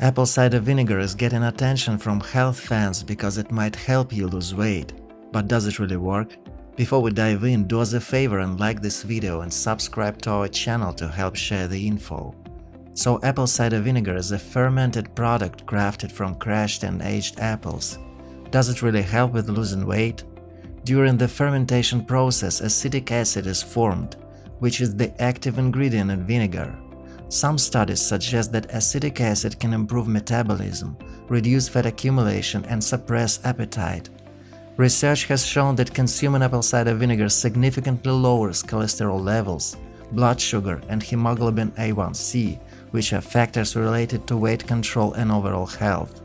Apple cider vinegar is getting attention from health fans because it might help you lose weight. But does it really work? Before we dive in, do us a favor and like this video and subscribe to our channel to help share the info. So apple cider vinegar is a fermented product crafted from crushed and aged apples. Does it really help with losing weight? During the fermentation process, acetic acid is formed, which is the active ingredient in vinegar. Some studies suggest that acetic acid can improve metabolism, reduce fat accumulation, and suppress appetite. Research has shown that consuming apple cider vinegar significantly lowers cholesterol levels, blood sugar, and hemoglobin A1C, which are factors related to weight control and overall health.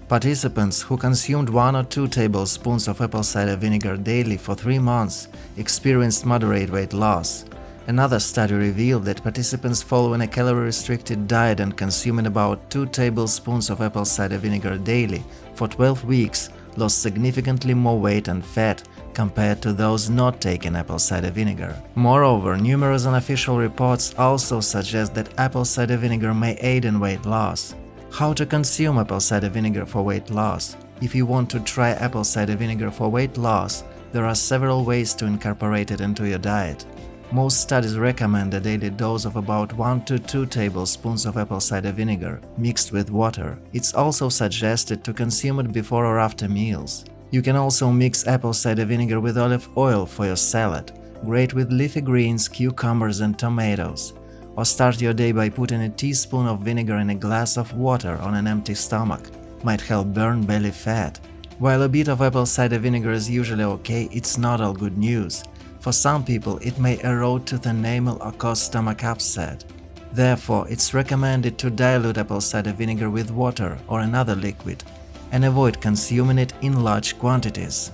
Participants who consumed 1 or 2 tablespoons of apple cider vinegar daily for 3 months experienced moderate weight loss. Another study revealed that participants following a calorie-restricted diet and consuming about 2 tablespoons of apple cider vinegar daily for 12 weeks lost significantly more weight and fat compared to those not taking apple cider vinegar. Moreover, numerous unofficial reports also suggest that apple cider vinegar may aid in weight loss. How to consume apple cider vinegar for weight loss? If you want to try apple cider vinegar for weight loss, there are several ways to incorporate it into your diet. Most studies recommend a daily dose of about 1 to 2 tablespoons of apple cider vinegar mixed with water. It's also suggested to consume it before or after meals. You can also mix apple cider vinegar with olive oil for your salad, grate with leafy greens, cucumbers and tomatoes, or start your day by putting a teaspoon of vinegar in a glass of water on an empty stomach. Might help burn belly fat. While a bit of apple cider vinegar is usually okay, it's not all good news. For some people, it may erode tooth enamel or cause stomach upset. Therefore, it's recommended to dilute apple cider vinegar with water or another liquid and avoid consuming it in large quantities.